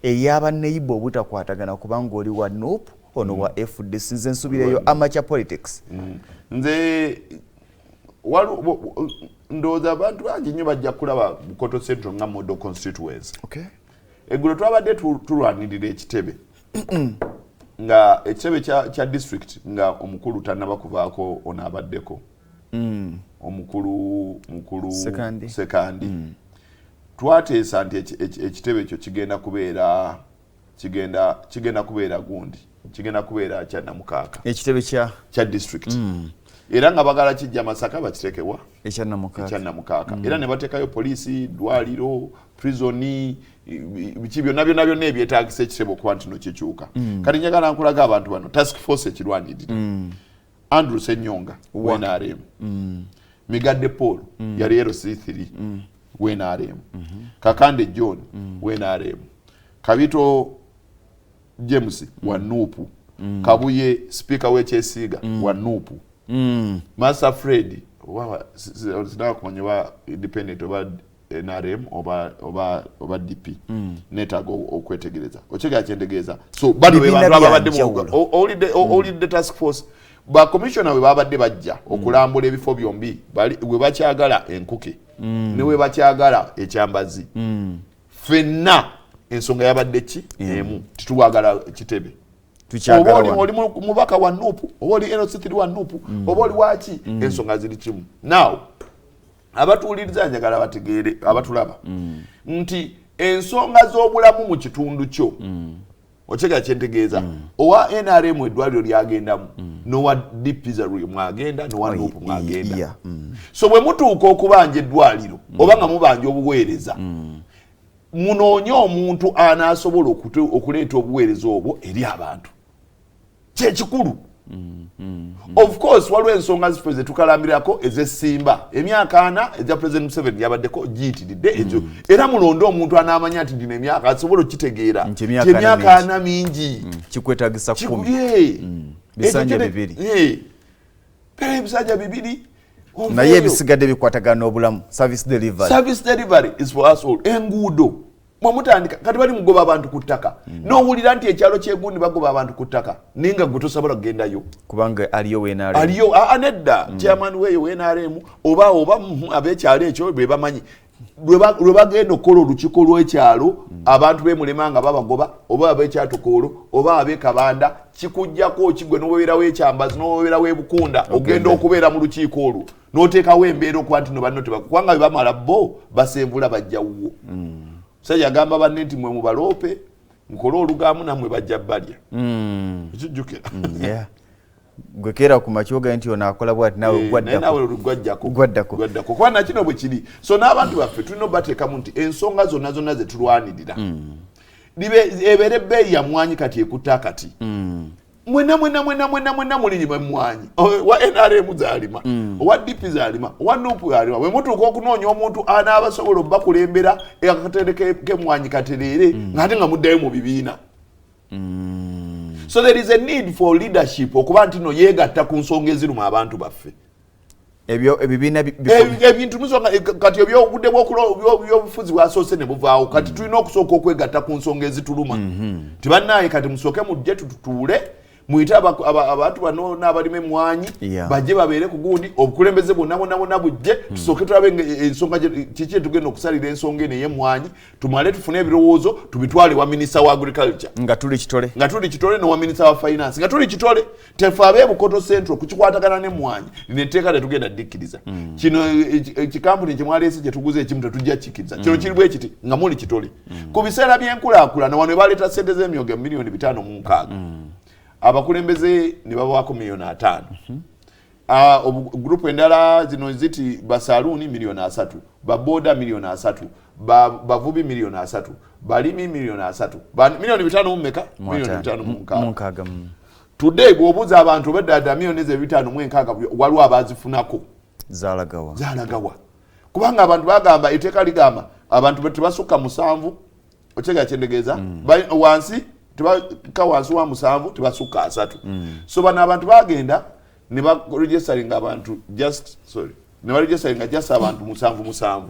eyaba neighbor obutakwatagana kubanga oli wa NUP ono wa FDC nze nsubireyo amateur politics nze ndoza abantu bangi nnyo bajja kulaba Bukoto Central nga model constituency. Okay. Eggulo twabadde tulwanirira ekitebe nga ekitebe kya district nga omukulu tannaba kuvaako onaabaddeko omukulu sekandi twateesa nti ekitebe ekyo kigenda kubeera gundi kigenda kubeera kya Namukaaka ekitebe kya district era nga bagala kijja Masaka bakitekewa ekya Namukaaka era ne bateekayo poliisi dwaliro prisoni biki byonna ebyetaagisa ekitebe okuba nti no kikyuka kati njagala nkulaga abantu bano task force ekirwanirira Andrew Senyonga WNRM Migadde Paul yali LC3 WNRM Kakande John WNRM Kabito James wa NUP Kabuye speaker w'ekyesiiga wa NUP Master Fred sinaga kumanya independent oba NRM oba DP netago okwetegereza okigala kyentegeeza so bano bebantu ababadde oli the task force ba commissioner we babadde bajja okulambula ebifo byombi we bakyagala enkuke ne we bakyagala ekyambazi fenna ensonga yabadde ki emu tituwagala kitebe oli mubaka wa NUP oba oli LC3 wa NUP oba oli waki ensonga ziri kimu now abatuuliriza njagala bategeere abatulaba nti ensonga z'obulamu mu kitundu kyo okigala kyentegeeza owa NRM eddwaliro lyagendamu nowa DPza mwagenda nowa NUP mwagenda so bwe mutuuka okubanja eddwaliro oba nga mubanja obuweereza munoonye omuntu anaasobola okuleeta obuweereza obwo eri abantu kyekikulu of course waliwo ensonga ziffe zetukalambirako ez'essimba emyaka 4 eza President Museveni yabaddeko giyitiridde ekyo era mulonde omuntu anaamanya nti ndina emyaka asobola okitegeera emyaka 4 mingi kikwetagisa 10 bisanja bibiri ebisanja bibiri naye ebisigadde bikwatagana n'obulamu service delivery is for us all enguudo mwamutandika kati bali mugoba abantu ku ttaka n'owulira nti ekyalo ky'egundi bagoba abantu ku ttaka ninga gwe tosobola kugendayo kubanga aliyo WNRM anedda chairman weyo WNRM oba ab'ekyalo ekyo be bamanyi lwe bagenda okukola olukiiko lw'ekyalo abantu b'emulema nga babagoba oba ab'ekyatokoolo oba ab'ekabanda kikujjako kigwe n'obeerawo ekyambazi n'obeerawo ebukunda ogenda okubeera mu lukiiko olwo n'oteekawo embeera okuba nti no banno kubanga be bamala bo basenvula bajja wuwo sajja agamba banne nti mwe mubaloope mukole olugamu nammwe bajja balya ekijjukira gwe keera ku makyoga nti onaakola bwati nawe gwaddako kuba nakino bwe kiri so n'abantu baffe tulina obateekamu nti ensonga zonna zetulwanirira ebeera ebbeeyi ya mwanyi kati ekutta akati mwena mulinyi mwemwanyi wa NRM zalima owa DP zalima owa NUP zalima bwe mutuuka okunoonya omuntu anaabasobola obakulembera akatereke kemwanyi katereere ng'ate nga muddayo mu bibiina so there is a need for leadership okuba nti no yeegatta ku nsonga eziruma abantu baffe ebyo ebibiina ebintu musonga kati ebyobudde bw'obufuzi bwasoose ne buvaawo kati tulina okusooka okwegatta ku nsonga ezituluma tibannaaye kati musooke mujje tutuule muyite abantu bano n'abalima emmwanyi bajje babeere ku gundi obukulembeze bonna bujje tusooke tulabe ensonga kiki tugenda okusalira ensonga eno ey'emmwanyi tumale tufune ebirowoozo tubitwale wa minisita wa agriculture nga tuli kitole nowa minisita wa finance nga tuli kitole tefe ab'ebukoto central kukikwatagana n'emmwanyi lino etteeka tetugenda ddikkiriza kino ekikampuni kyemwaleese kyetuguza ekimu tetujja kikkiriza kino kiri bwe kiti nga muli kitole ku biseera by'enkulaakulana wano baleeta ssente z'emyoga miliyoni 5.6 abakulembeze ne babaako $5,000,000 grupu endala zino ziti basaluuni $3,000,000 baboda $3,000,000 bavubi $3,000,000 balimi $3,000,000 $5,000,000 mmeka $5,000,000 today bw'obuuza abantu beddada $5,000,000 waliwo abaazifunako zaalagawa kubanga abantu bagamba etteeka ligamba abantu tebasukka 7 okitegeera kyendegeeza wansi tebaka wansi wa 7 tebasukka 3 so bano abantu bagenda ne baregisteringa abantu just abantu 7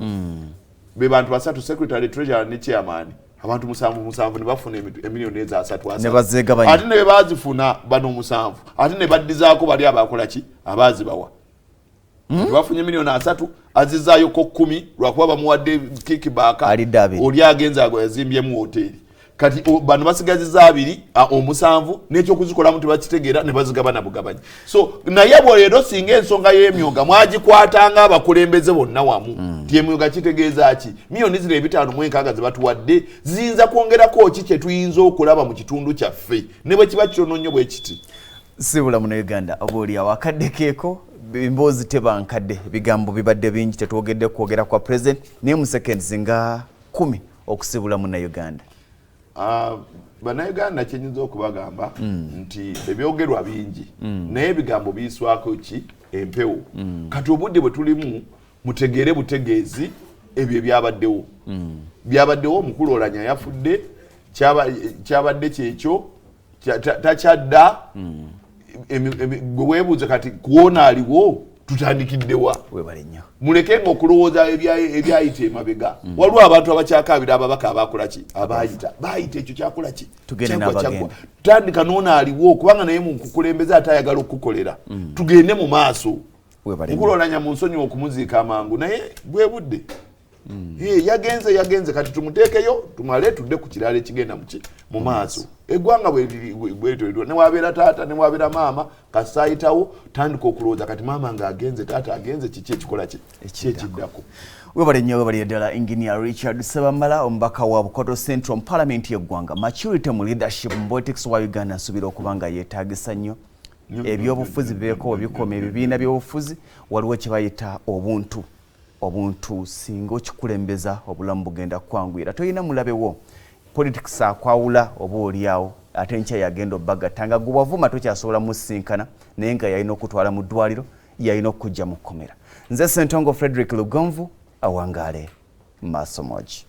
be bantu 3 secretary treasurer ne chairman abantu 7 ne bafuna emiliyoni eza 3 ne bazegabanya ate ne bazifuna bano 7 ate ne baddizaako bali abakola ki abazibawa bafunye miliyoni 3 azizaayo ko 10 lwakuba bamuwadde kickback oli agenza yazimbyemu hoteli kati bano basigaziza 2 omusanvu n'ekyo kuzikolamu tebakitegeera ne bazigabana bugabanya so naye bwero singa ensonga y'emyoga mwagikwatanga abakulembeze bonna wamu emyoga kitegeeza ki miliyoni zino 5.6 ze batuwadde ziyinza kwongerako ki kye tuyinza okulaba mu kitundu kyaffe ne bwe kiba kitono nnyo bwe kiti sibula mu Uganda obooli awakaddekeeko emboozi tebankadde ebigambo bibadde bingi tetwogedde kwogera kwa president naye mu seconds nga 10 okusibula mu Uganda. Bannayuganda kyenyinza okubagamba nti ebyogerwa bingi naye ebigambo biyiswako ki empewo kati obudde bwe tulimu mutegeere butegeezi ebyo byabaddewo omukulu Oulanyah yafudde kyabadde kyekyo takyadda gwe weebuuze kati kuwona aliwo tutandikiddewa mulekenga okulowooza ebyayita emabega waliwo abantu abakyakaabira ababaka abakola ki baayita ekyo kyakola ki tutandika noona aliwo kubanga naye mukukulembeze ate ayagala okukolera tugende mu maaso mukulu Oulanyah mu nsonyi okumuziika amangu naye bwe budde yagenze kati tumuteekeyo tumale tudde ku kirala ekigenda mu maaso eggwanga bwetyo ne wabeera taata ne wabeera maama kasaayitawo tandika okulowooza kati maama ng'agenze taata agenze kiki ekikola ki ekiddako webale nnyo webale ddala Engineer Richard Ssebamala omubaka wa Bukoto Central Parliament y'eggwanga maturity mu leadership mu politics wa Uganda asuubira okuba nga yeetaagisa nnyo ebyobufuzi bibeeko webikoma ebibiina by'obufuzi waliwo kye bayita obuntu singa okikulembeza obulamu bugenda kwangwira toyina mulabewo politics akwawula oba oliawo ate nkya yagenda obbagattanga gwe wavuma tokyasobola musinkana naye nga yalina okutwala mu ddwaliro yalina okujja mu kkomera nze Ssentongo Frederick Lugonvu awangaale maaso mogi